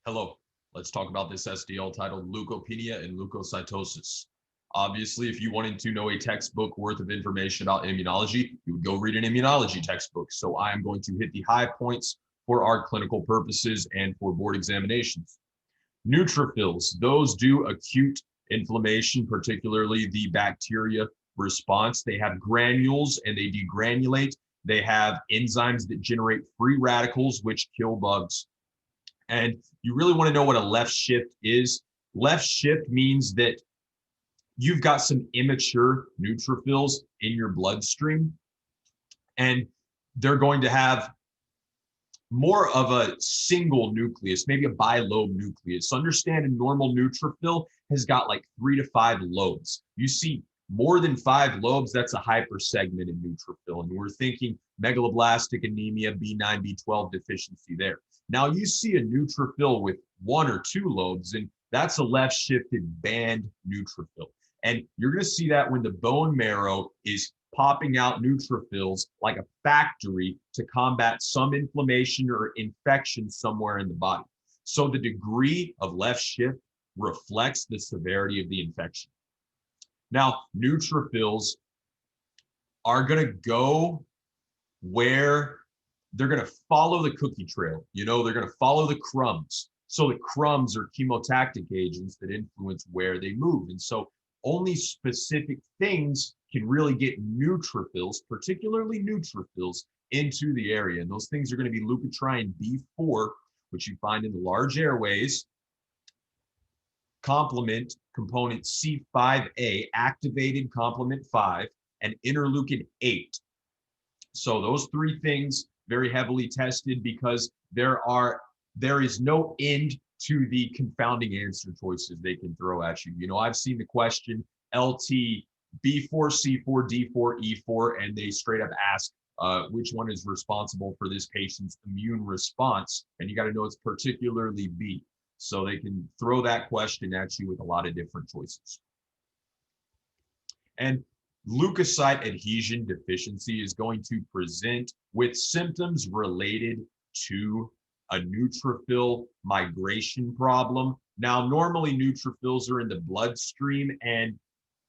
Hello, let's talk about this SDL titled Leukopenia and Leukocytosis. Obviously, if you wanted to know a textbook worth of information about immunology, you would go read an immunology textbook. So I am going to hit the high points for our clinical purposes and for board examinations. Neutrophils, those do acute inflammation, particularly the bacteria response. They have granules and they degranulate. They have enzymes that generate free radicals, which kill bugs. And you really want to know what a left shift is. Left shift means that you've got some immature neutrophils in your bloodstream, and they're going to have more of a single nucleus, maybe a bilobe nucleus. So understand a normal neutrophil has got like 3 to 5 lobes. You see more than 5 lobes, that's a hypersegmented neutrophil. And we're thinking megaloblastic anemia, B9, B12 deficiency there. Now you see a neutrophil with 1 or 2 lobes, and that's a left shifted band neutrophil. And you're going to see that when the bone marrow is popping out neutrophils like a factory to combat some inflammation or infection somewhere in the body. So the degree of left shift reflects the severity of the infection. Now, neutrophils are going to go where they're going to follow the cookie trail. You know, they're going to follow the crumbs. So the crumbs are chemotactic agents that influence where they move. And so only specific things can really get neutrophils, particularly neutrophils, into the area. And those things are going to be leukotriene B4, which you find in the large airways, complement component C5a, activated complement 5, and interleukin 8. So those 3 things very heavily tested because there is no end to the confounding answer choices they can throw at you. You know, I've seen the question LT B4, C4, D4, E4, and they straight up ask which one is responsible for this patient's immune response. And you got to know it's particularly B. So they can throw that question at you with a lot of different choices. And leukocyte adhesion deficiency is going to present with symptoms related to a neutrophil migration problem. Now, normally neutrophils are in the bloodstream and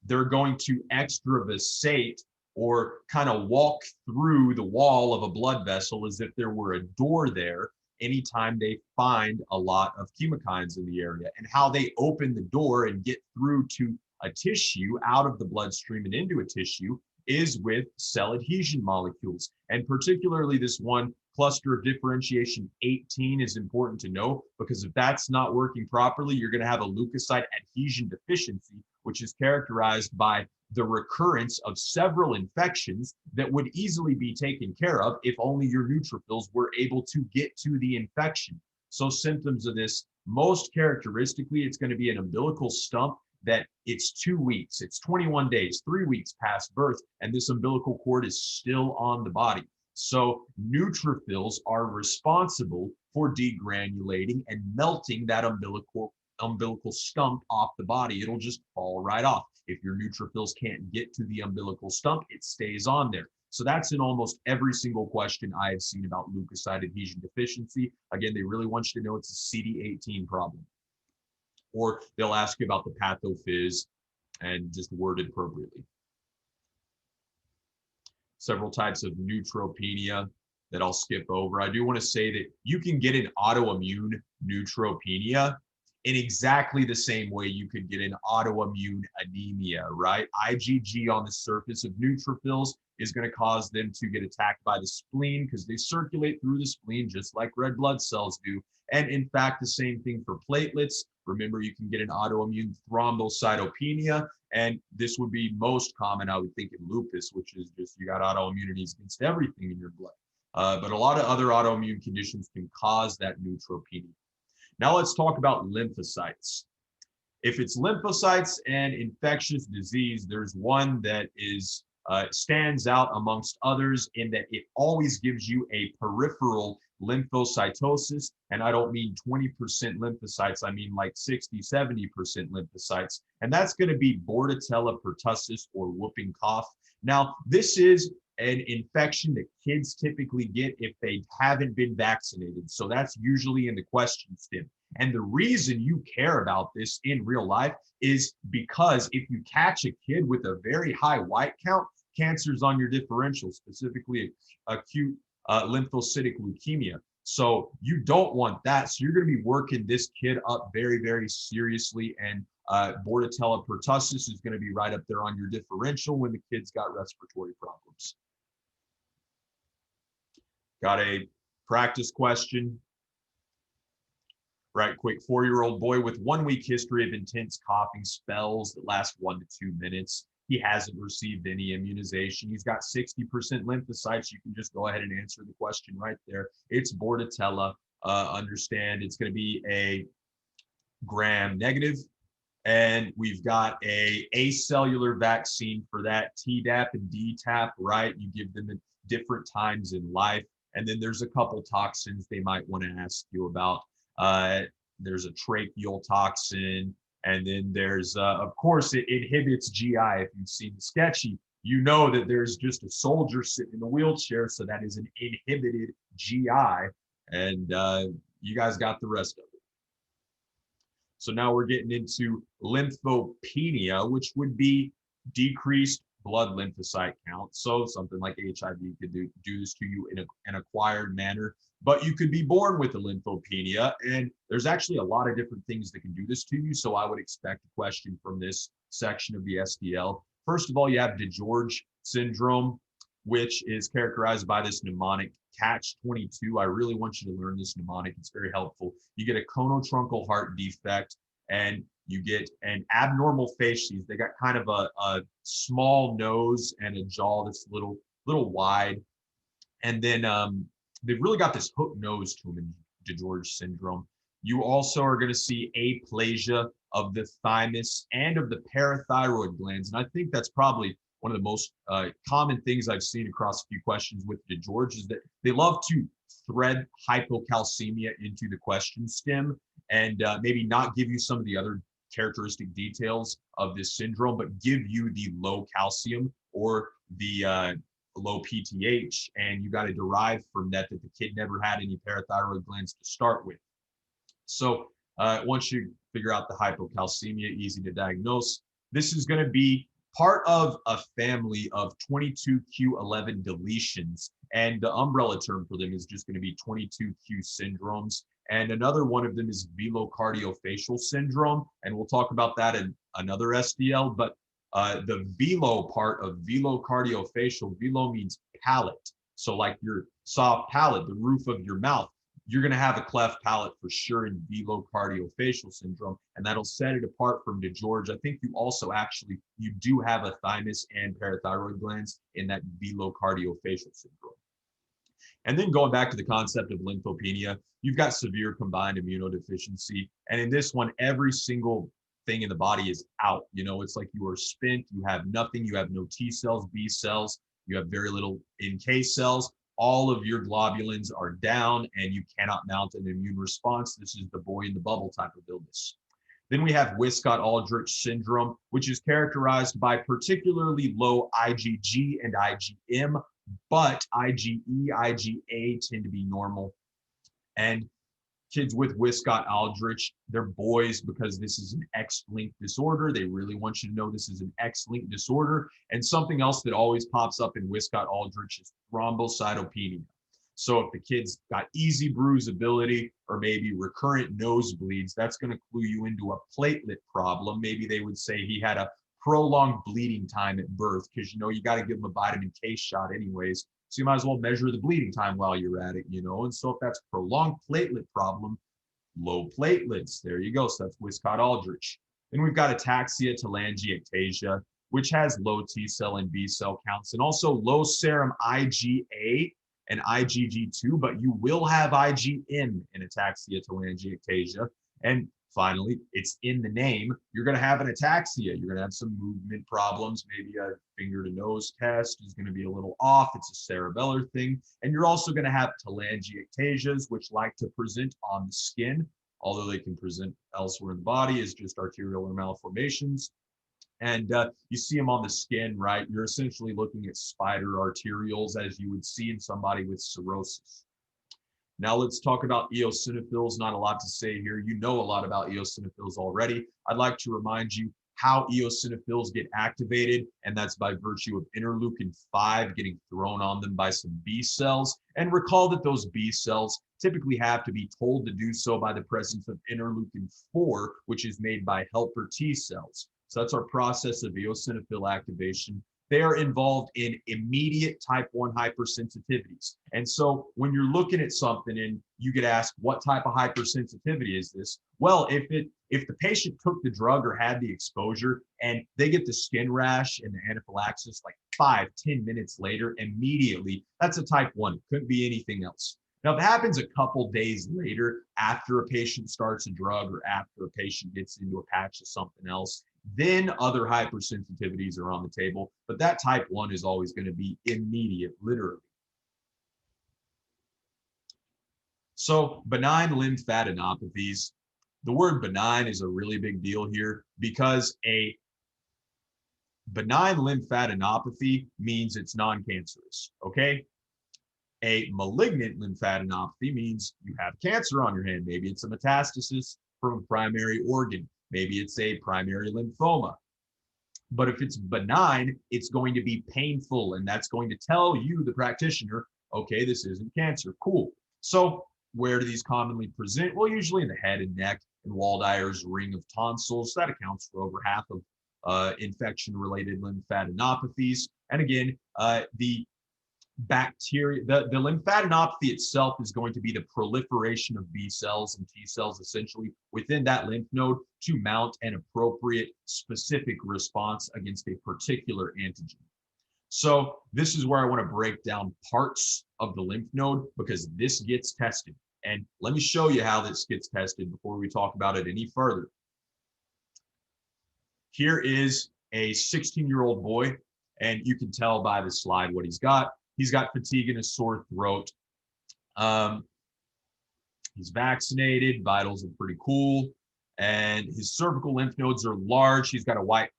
they're going to extravasate or kind of walk through the wall of a blood vessel as if there were a door there anytime they find a lot of chemokines in the area. And how they open the door and get through to a tissue out of the bloodstream and into a tissue is with cell adhesion molecules. And particularly this one cluster of differentiation 18 is important to know, because if that's not working properly, you're going to have a leukocyte adhesion deficiency, which is characterized by the recurrence of several infections that would easily be taken care of if only your neutrophils were able to get to the infection. So symptoms of this, most characteristically, it's going to be an umbilical stump that it's 2 weeks, it's 21 days, 3 weeks past birth, and this umbilical cord is still on the body. So neutrophils are responsible for degranulating and melting that umbilical stump off the body. It'll just fall right off. If your neutrophils can't get to the umbilical stump, it stays on there. So that's in almost every single question I have seen about leukocyte adhesion deficiency. Again, they really want you to know it's a CD18 problem. Or they'll ask you about the pathophys and just worded appropriately. Several types of neutropenia that I'll skip over. I do want to say that you can get an autoimmune neutropenia in exactly the same way you could get an autoimmune anemia, right? IgG on the surface of neutrophils is going to cause them to get attacked by the spleen because they circulate through the spleen just like red blood cells do. And in fact, the same thing for platelets. Remember, you can get an autoimmune thrombocytopenia, and this would be most common, I would think, in lupus, which is just you got autoimmunities against everything in your blood. But a lot of other autoimmune conditions can cause that neutropenia. Now let's talk about lymphocytes. If it's lymphocytes and infectious disease, there's one that is stands out amongst others in that it always gives you a peripheral lymphocytosis. And I don't mean 20% lymphocytes, I mean like 60, 70% lymphocytes. And that's going to be Bordetella pertussis or whooping cough. Now, this is an infection that kids typically get if they haven't been vaccinated. So that's usually in the question stem. And the reason you care about this in real life is because if you catch a kid with a very high white count, cancers on your differential, specifically acute lymphocytic leukemia. So you don't want that. So you're going to be working this kid up very, very seriously. And Bordetella pertussis is going to be right up there on your differential when the kid's got respiratory problems. Got a practice question. Right quick, 4-year-old boy with 1-week history of intense coughing spells that last 1 to 2 minutes. He hasn't received any immunization. He's got 60% lymphocytes. You can just go ahead and answer the question right there. It's Bordetella. Understand it's going to be a gram negative. And we've got a acellular vaccine for that, Tdap and DTaP, right? You give them at different times in life. And then there's a couple toxins they might want to ask you about. There's a tracheal toxin, and then there's, of course, it inhibits GI. If you've seen the sketchy, you know that there's just a soldier sitting in a wheelchair, so that is an inhibited GI, and you guys got the rest of it. So now we're getting into lymphopenia, which would be decreased blood lymphocyte count. So something like HIV could do this to you in an acquired manner, but you could be born with a lymphopenia. And there's actually a lot of different things that can do this to you. So I would expect a question from this section of the SDL. First of all, you have DeGeorge syndrome, which is characterized by this mnemonic catch-22. I really want you to learn this mnemonic. It's very helpful. You get a conotruncal heart defect, and you get an abnormal facies. They got kind of a small nose and a jaw that's a little wide. And then they've really got this hook nose to them in DeGeorge syndrome. You also are going to see aplasia of the thymus and of the parathyroid glands. And I think that's probably one of the most common things I've seen across a few questions with DeGeorge is that they love to thread hypocalcemia into the question stem and maybe not give you some of the other characteristic details of this syndrome, but give you the low calcium or the low PTH, and you got to derive from that the kid never had any parathyroid glands to start with. So once you figure out the hypocalcemia, easy to diagnose, this is going to be part of a family of 22q11 deletions, and the umbrella term for them is just going to be 22q syndromes. And another one of them is velocardiofacial syndrome, and we'll talk about that in another SDL. But the velo part of velocardiofacial, velo means palate. So like your soft palate, the roof of your mouth, you're going to have a cleft palate for sure in velocardiofacial syndrome, and that'll set it apart from DeGeorge. I think you do have a thymus and parathyroid glands in that velocardiofacial syndrome. And then going back to the concept of lymphopenia, you've got severe combined immunodeficiency. And in this one, every single thing in the body is out. You know, it's like you are spent, you have nothing, you have no T cells, B cells, you have very little NK cells. All of your globulins are down and you cannot mount an immune response. This is the boy in the bubble type of illness. Then we have Wiskott-Aldrich syndrome, which is characterized by particularly low IgG and IgM, but IgE, IgA tend to be normal. And kids with Wiskott-Aldrich, they're boys because this is an X-linked disorder. They really want you to know this is an X-linked disorder. And something else that always pops up in Wiskott-Aldrich is thrombocytopenia. So if the kid's got easy bruisability or maybe recurrent nosebleeds, that's going to clue you into a platelet problem. Maybe they would say he had a prolonged bleeding time at birth because, you know, you got to give them a vitamin K shot anyways. So you might as well measure the bleeding time while you're at it, you know. And so if that's prolonged platelet problem, low platelets, there you go. So that's Wiskott-Aldrich. Then we've got ataxia telangiectasia, which has low T cell and B cell counts, and also low serum IgA and IgG2, but you will have IgM in ataxia telangiectasia. And finally, it's in the name. You're going to have an ataxia. You're going to have some movement problems. Maybe a finger to nose test is going to be a little off. It's a cerebellar thing. And you're also going to have telangiectasias, which like to present on the skin, although they can present elsewhere in the body as just arteriolar malformations. And you see them on the skin, right? You're essentially looking at spider arterioles as you would see in somebody with cirrhosis. Now let's talk about eosinophils. Not a lot to say here. You know a lot about eosinophils already. I'd like to remind you how eosinophils get activated, and that's by virtue of interleukin-5 getting thrown on them by some B cells. And recall that those B cells typically have to be told to do so by the presence of interleukin-4, which is made by helper T cells. So that's our process of eosinophil activation. They are involved in immediate type 1 hypersensitivities. And so when you're looking at something and you get asked, what type of hypersensitivity is this? Well, if the patient took the drug or had the exposure and they get the skin rash and the anaphylaxis like 5-10 minutes later, immediately, that's a type 1. It couldn't be anything else. Now, if it happens a couple days later after a patient starts a drug or after a patient gets into a patch of something else, then other hypersensitivities are on the table, but that type 1 is always going to be immediate, literally. So benign lymphadenopathies, the word benign is a really big deal here because a benign lymphadenopathy means it's non-cancerous, okay? A malignant lymphadenopathy means you have cancer on your hand. Maybe it's a metastasis from a primary organ. Maybe it's a primary lymphoma. But if it's benign, it's going to be painful, and that's going to tell you, the practitioner, okay, this isn't cancer. Cool. So where do these commonly present? Well, usually in the head and neck and Waldeyer's ring of tonsils. That accounts for over half of infection-related lymphadenopathies. And again, the bacteria, the lymphadenopathy itself is going to be the proliferation of B cells and T cells essentially within that lymph node to mount an appropriate specific response against a particular antigen. So this is where I want to break down parts of the lymph node because this gets tested. And let me show you how this gets tested before we talk about it any further. Here is a 16-year-old boy, and you can tell by the slide what he's got. He's got fatigue and a sore throat. He's vaccinated, vitals are pretty cool, and his cervical lymph nodes are large. He's got a white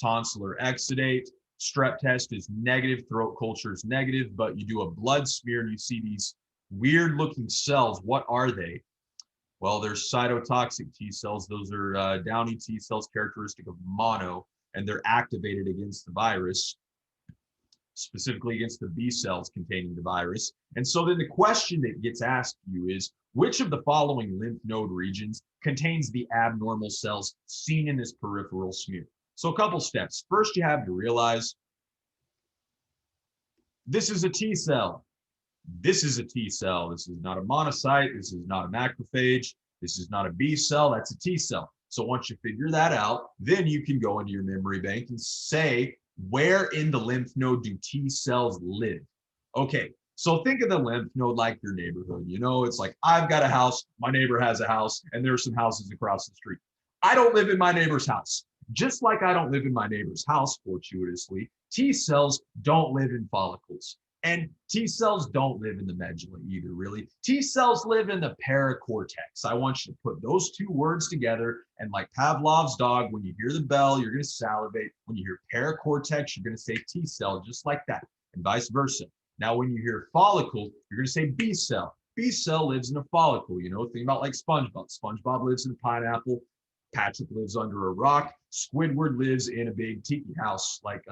tonsillar exudate. Strep test is negative, throat culture is negative, but you do a blood smear and you see these weird looking cells. What are they? Well, they're cytotoxic T cells. Those are downy T cells characteristic of mono, and they're activated against the virus, specifically against the B cells containing the virus. And so then the question that gets asked you is, which of the following lymph node regions contains the abnormal cells seen in this peripheral smear? So a couple steps. First, you have to realize this is a T cell. This is a T cell. This is not a monocyte. This is not a macrophage. This is not a B cell. That's a T cell. So once you figure that out, then you can go into your memory bank and say, where in the lymph node do T cells live? Okay, so think of the lymph node like your neighborhood. You know, it's like, I've got a house, my neighbor has a house, and there's some houses across the street. I don't live in my neighbor's house. Just like I don't live in my neighbor's house, fortuitously, T cells don't live in follicles. And T cells don't live in the medulla either, really. T cells live in the paracortex. I want you to put those two words together. And like Pavlov's dog, when you hear the bell, you're going to salivate. When you hear paracortex, you're going to say T cell, just like that, and vice versa. Now, when you hear follicle, you're going to say B cell. B cell lives in a follicle. You know, think about like SpongeBob. SpongeBob lives in a pineapple. Patrick lives under a rock. Squidward lives in a big tiki house like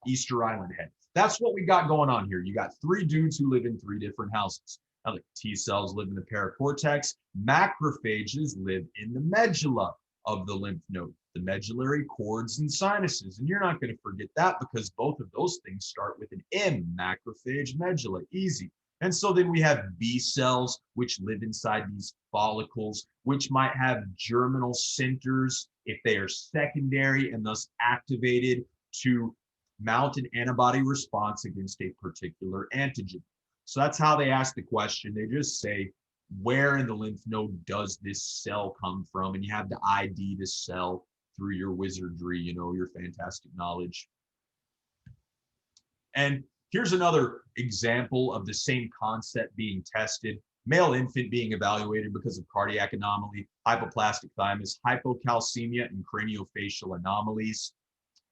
Easter Island head. That's what we got going on here. You got three dudes who live in three different houses. Now, the T cells live in the paracortex. Macrophages live in the medulla of the lymph node, the medullary cords and sinuses. And you're not going to forget that because both of those things start with an M, macrophage, medulla, easy. And so then we have B cells, which live inside these follicles, which might have germinal centers if they are secondary and thus activated to mount an antibody response against a particular antigen. So that's how they ask the question. They just say, where in the lymph node does this cell come from? And you have to ID the cell through your wizardry, you know, your fantastic knowledge. And here's another example of the same concept being tested. Male infant being evaluated because of cardiac anomaly, hypoplastic thymus, hypocalcemia, and craniofacial anomalies.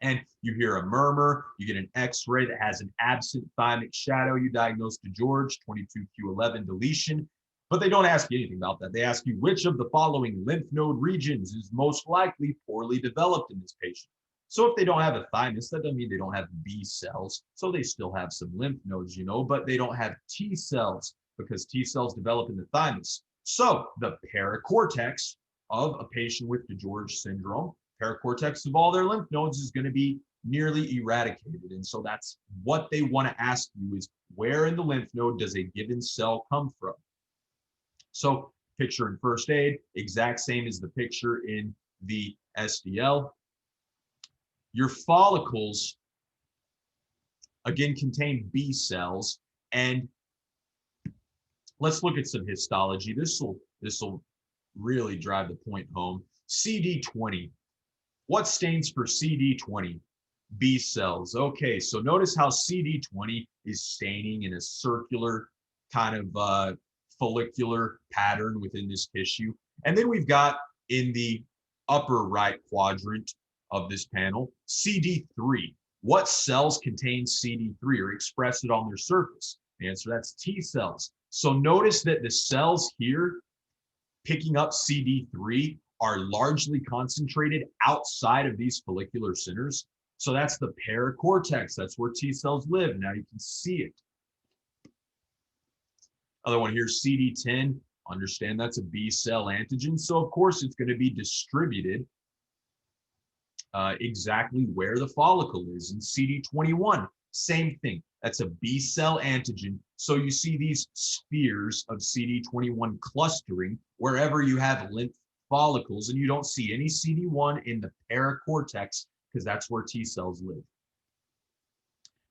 And you hear a murmur, you get an x-ray that has an absent thymic shadow, you diagnose to George, 22q11 deletion, But they don't ask you anything about that. They ask you which of the following lymph node regions is most likely poorly developed in this patient. So if they don't have a thymus, that doesn't mean they don't have B cells. So they still have some lymph nodes, but they don't have T cells because T cells develop in the thymus. So the paracortex of a patient with DeGeorge syndrome, paracortex of all their lymph nodes is going to be nearly eradicated. And so that's what they want to ask you is where in the lymph node does a given cell come from? So picture in first aid, exact same as the picture in the SDL. Your follicles, again, contain B cells. And let's look at some histology. This will really drive the point home. CD20. What stands for CD20? B cells. Okay, so notice how CD20 is staining in a circular kind of follicular pattern within this tissue. And then we've got in the upper right quadrant of this panel, CD3. What cells contain CD3 or express it on their surface? The answer, that's T cells. So notice that the cells here picking up CD3 are largely concentrated outside of these follicular centers. So that's the paracortex. That's where T cells live. Now you can see it. Other one here, CD10. Understand that's a B cell antigen. So of course it's going to be distributed exactly where the follicle is. And CD21, same thing. That's a B cell antigen. So you see these spheres of CD21 clustering wherever you have lymph follicles, and you don't see any CD1 in the paracortex because that's where T cells live.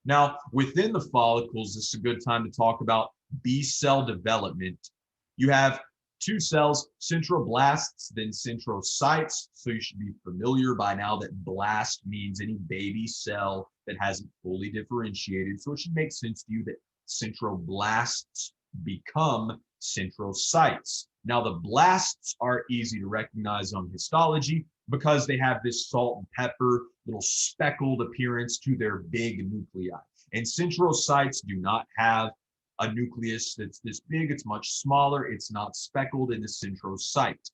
Now, within the follicles, this is a good time to talk about B cell development. You have two cells, centroblasts, then centrocytes. So you should be familiar by now that blast means any baby cell that hasn't fully differentiated. So it should make sense to you that centroblasts become centrocytes. Now the blasts are easy to recognize on histology because they have this salt and pepper, little speckled appearance to their big nuclei. And centrocytes do not have a nucleus that's this big, it's much smaller, it's not speckled in the centrocyte.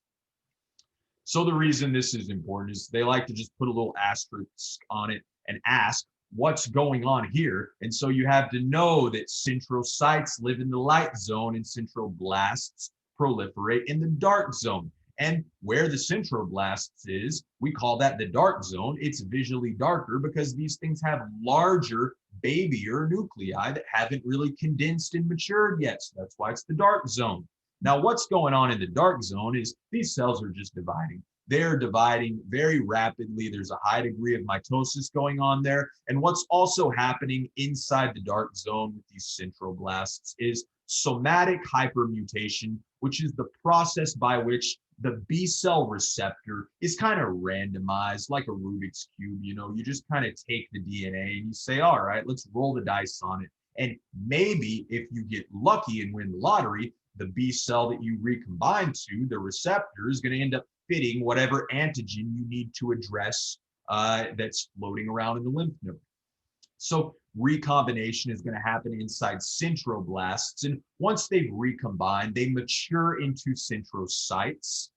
So the reason this is important is they like to just put a little asterisk on it and ask, what's going on here? And so you have to know that centrocytes live in the light zone and centroblasts proliferate in the dark zone. And where the centroblasts is, we call that the dark zone. It's visually darker because these things have larger, babyier nuclei that haven't really condensed and matured yet. So that's why it's the dark zone. Now, what's going on in the dark zone is these cells are just dividing. They're dividing very rapidly. There's a high degree of mitosis going on there. And what's also happening inside the dark zone with these centroblasts is somatic hypermutation, which is the process by which the B cell receptor is kind of randomized like a Rubik's Cube. You just kind of take the DNA and you say, all right, let's roll the dice on it. And maybe if you get lucky and win the lottery, the B cell that you recombine to, the receptor, is going to end up fitting whatever antigen you need to address that's floating around in the lymph node. So recombination is going to happen inside centroblasts. And once they've recombined, they mature into centrocytes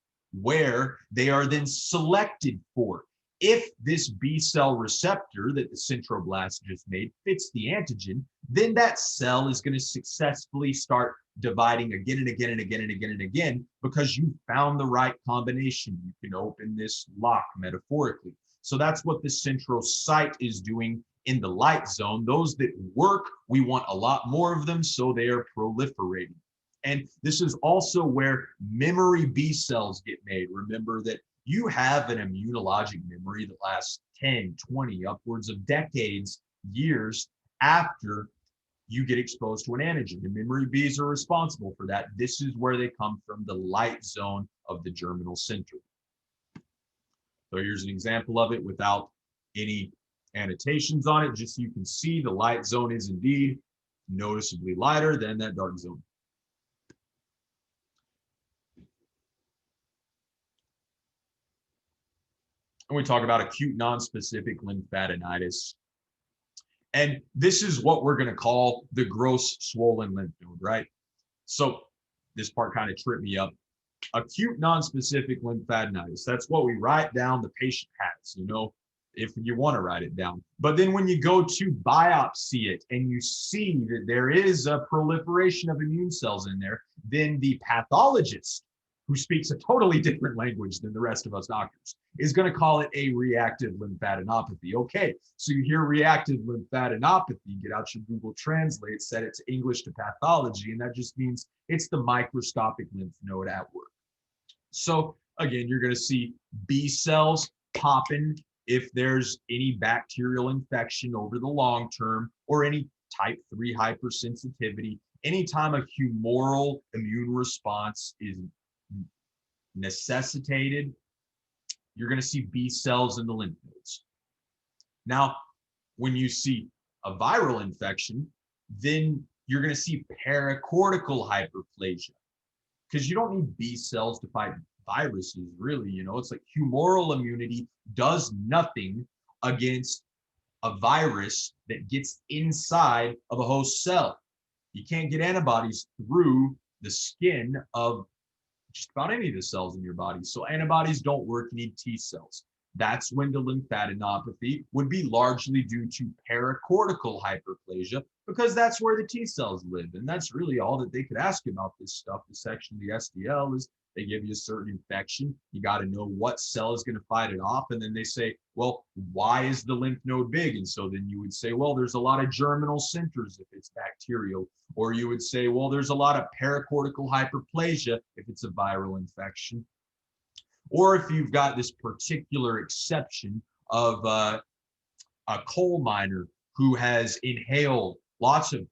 where they are then selected for. If this B cell receptor that the centroblast just made fits the antigen, then that cell is going to successfully start dividing again and again and again and again and again because you found the right combination. You can open this lock metaphorically. So that's what the centrocyte is doing in the light zone. Those that work, we want a lot more of them, so they are proliferating. And this is also where memory B cells get made. Remember that you have an immunologic memory that lasts 10, 20, upwards of decades, years after you get exposed to an antigen. The memory Bs are responsible for that. This is where they come from, the light zone of the germinal center. So here's an example of it without any annotations on it, just so you can see the light zone is indeed noticeably lighter than that dark zone. And we talk about acute nonspecific lymphadenitis. And this is what we're going to call the gross swollen lymph node, right? So this part kind of tripped me up. Acute non-specific lymphadenitis. That's what we write down the patient has, if you want to write it down. But then when you go to biopsy it and you see that there is a proliferation of immune cells in there, then the pathologist, who speaks a totally different language than the rest of us doctors, is going to call it a reactive lymphadenopathy. Okay, so you hear reactive lymphadenopathy, get out your Google Translate, set it to English to pathology, and that just means it's the microscopic lymph node at work. So again, you're going to see B cells popping if there's any bacterial infection over the long term or any type 3 hypersensitivity. Anytime a humoral immune response is necessitated, you're going to see B cells in the lymph nodes. Now, when you see a viral infection, then you're going to see paracortical hyperplasia, because you don't need B cells to fight viruses, really. It's like humoral immunity does nothing against a virus that gets inside of a host cell. You can't get antibodies through the skin of just about any of the cells in your body. So antibodies don't work, you need T cells. That's when the lymphadenopathy would be largely due to paracortical hyperplasia, because that's where the T cells live. And that's really all that they could ask about this stuff. The section of the SDL is they give you a certain infection. You got to know what cell is going to fight it off. And then they say, well, why is the lymph node big? And so then you would say, well, there's a lot of germinal centers if it's bacterial. Or you would say, well, there's a lot of paracortical hyperplasia if it's a viral infection. Or if you've got this particular exception of a coal miner who has inhaled lots of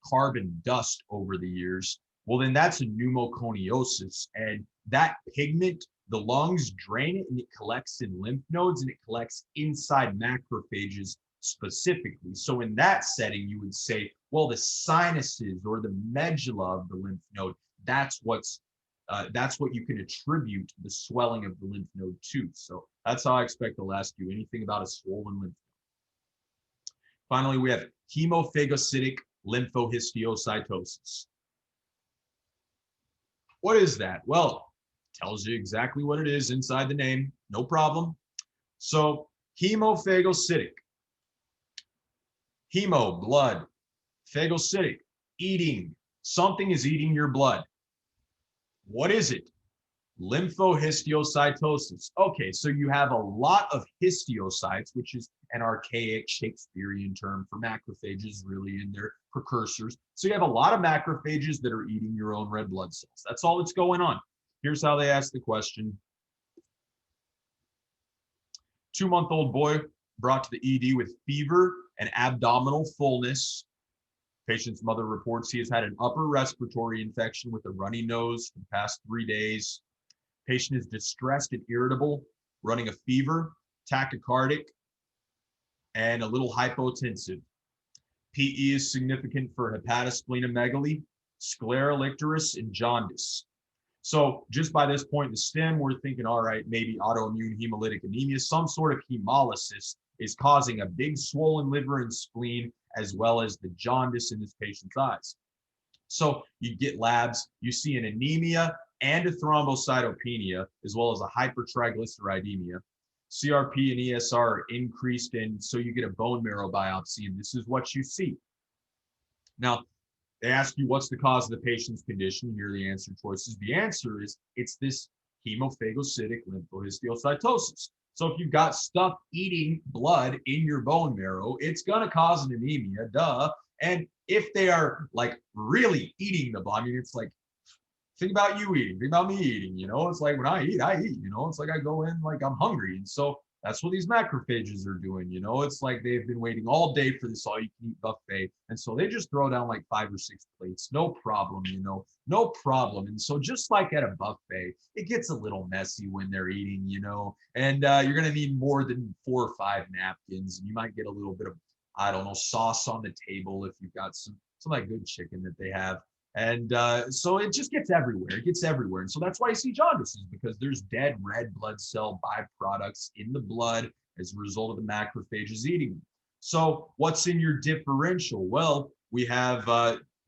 carbon dust over the years, well, then that's a pneumoconiosis. And that pigment, the lungs drain it and it collects in lymph nodes and it collects inside macrophages specifically. So in that setting, you would say, well, the sinuses or the medulla of the lymph node, that's what you can attribute the swelling of the lymph node to. So that's how I expect they'll ask you anything about a swollen lymph node. Finally, we have Hemophagocytic Lymphohistiocytosis. What is that? Well, it tells you exactly what it is inside the name, no problem. So hemophagocytic, hemo, blood, phagocytic, eating. Something is eating your blood. What is it? Lymphohistiocytosis. Okay, so you have a lot of histiocytes, which is an archaic Shakespearean term for macrophages, really, in their precursors. So you have a lot of macrophages that are eating your own red blood cells. That's all that's going on. Here's how they ask the question. 2-month-old boy brought to the ED with fever and abdominal fullness. Patient's mother reports he has had an upper respiratory infection with a runny nose for the past 3 days. Patient is distressed and irritable, running a fever, tachycardic, and a little hypotensive. PE is significant for hepatosplenomegaly, sclera icterus, and jaundice. So just by this point in the stem, we're thinking, all right, maybe autoimmune hemolytic anemia, some sort of hemolysis is causing a big swollen liver and spleen, as well as the jaundice in this patient's eyes. So you get labs, you see an anemia and a thrombocytopenia, as well as a hypertriglyceridemia. CRP and ESR are increased, and so you get a bone marrow biopsy, and this is what you see. Now, they ask you what's the cause of the patient's condition. Here are the answer choices. The answer is it's this hemophagocytic lymphohistiocytosis. So if you've got stuff eating blood in your bone marrow, it's going to cause an anemia, duh. And if they are like really eating the blood, I mean, it's like, think about you eating, think about me eating, it's like when I eat, it's like I go in like I'm hungry. And so that's what these macrophages are doing, it's like they've been waiting all day for this all you can eat buffet. And so they just throw down like 5 or 6 plates, no problem, no problem. And so just like at a buffet, it gets a little messy when they're eating, and you're going to need more than 4 or 5 napkins. And you might get a little bit of, I don't know, sauce on the table if you've got some like good chicken that they have. And so it just gets everywhere. It gets everywhere. And so that's why you see jaundice, is because there's dead red blood cell byproducts in the blood as a result of the macrophages eating them. So what's in your differential? Well, we have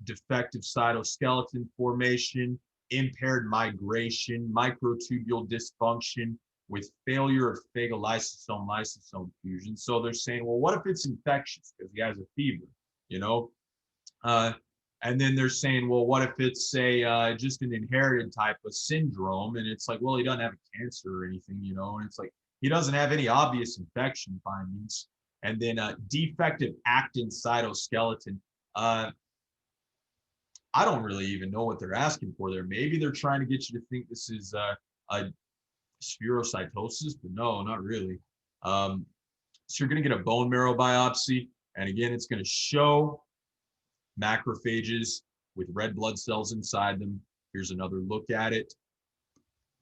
defective cytoskeleton formation, impaired migration, microtubule dysfunction with failure of phagolysosome-lysosome fusion. So they're saying, well, what if it's infectious because he has a fever, you know? And then they're saying, well, what if it's just an inherited type of syndrome? And it's like, well, he doesn't have a cancer or anything, you know? And it's like, he doesn't have any obvious infection findings. And then defective actin cytoskeleton. I don't really even know what they're asking for there. Maybe they're trying to get you to think this is a spherocytosis, but no, not really. So you're going to get a bone marrow biopsy. And again, it's going to show macrophages with red blood cells inside them. Here's another look at it.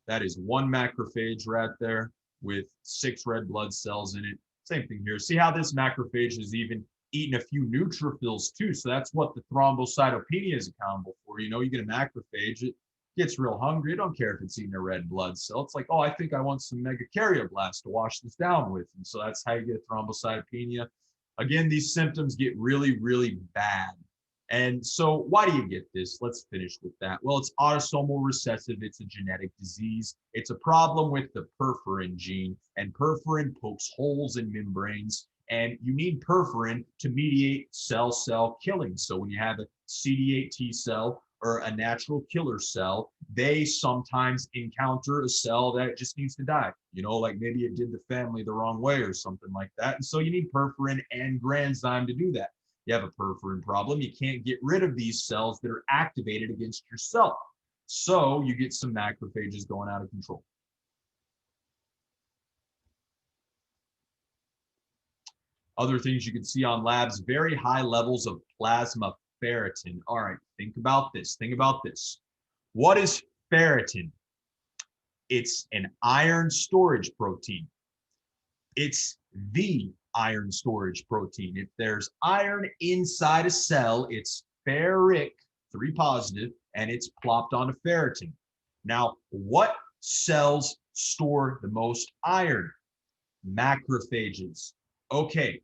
That is one macrophage right there with 6 red blood cells in it. Same thing here. See how this macrophage has even eaten a few neutrophils too. So that's what the thrombocytopenia is accountable for. You know, you get a macrophage, it gets real hungry. I don't care if it's eating a red blood cell. It's like, oh, I think I want some megakaryoblast to wash this down with. And so that's how you get a thrombocytopenia. Again, these symptoms get really, really bad. And so why do you get this? Let's finish with that. Well, it's autosomal recessive. It's a genetic disease. It's a problem with the perforin gene, and perforin pokes holes in membranes, and you need perforin to mediate cell-cell killing. So when you have a CD8 T cell or a natural killer cell, they sometimes encounter a cell that just needs to die. You know, like maybe it did the family the wrong way or something like that. And so you need perforin and granzyme to do that. You have a perforin problem, you can't get rid of these cells that are activated against yourself. So you get some macrophages going out of control. Other things you can see on labs, very high levels of plasma ferritin. All right, think about this. Think about this. What is ferritin? It's an iron storage protein. It's the iron storage protein. If there's iron inside a cell, it's ferric, 3 positive, and it's plopped onto ferritin. Now, what cells store the most iron? Macrophages. Okay,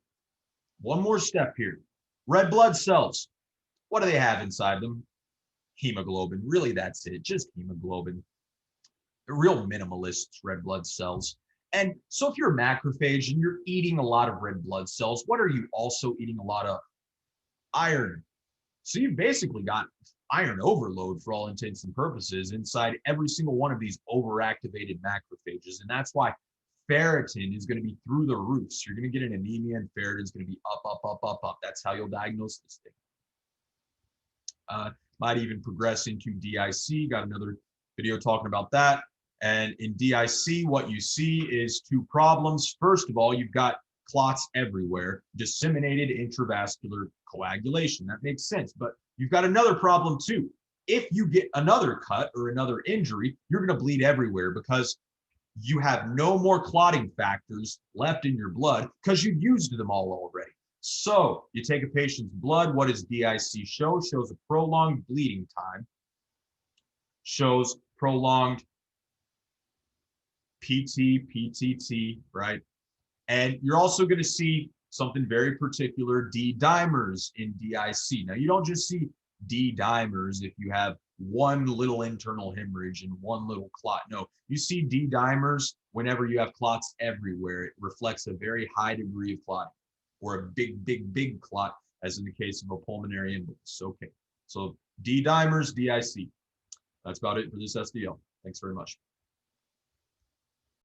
one more step here. Red blood cells. What do they have inside them? Hemoglobin. Really, that's it. Just hemoglobin. They're real minimalists, red blood cells. And so if you're a macrophage and you're eating a lot of red blood cells, what are you also eating a lot of? Iron. So you've basically got iron overload for all intents and purposes inside every single one of these overactivated macrophages. And that's why ferritin is going to be through the roof. So you're going to get an anemia, and ferritin is going to be up, up, up, up, up. That's how you'll diagnose this thing. Might even progress into DIC. Got another video talking about that. And in DIC, what you see is 2 problems. First of all, you've got clots everywhere, disseminated intravascular coagulation. That makes sense. But you've got another problem too. If you get another cut or another injury, you're going to bleed everywhere because you have no more clotting factors left in your blood because you used them all already. So you take a patient's blood. What does DIC show? Shows a prolonged bleeding time. Shows prolonged PT, PTT, right? And you're also going to see something very particular, D-dimers in DIC. Now, you don't just see D-dimers if you have one little internal hemorrhage and one little clot. No, you see D-dimers whenever you have clots everywhere. It reflects a very high degree of clotting, or a big, big, big clot, as in the case of a pulmonary embolus. Okay, so D-dimers, DIC. That's about it for this SDL. Thanks very much.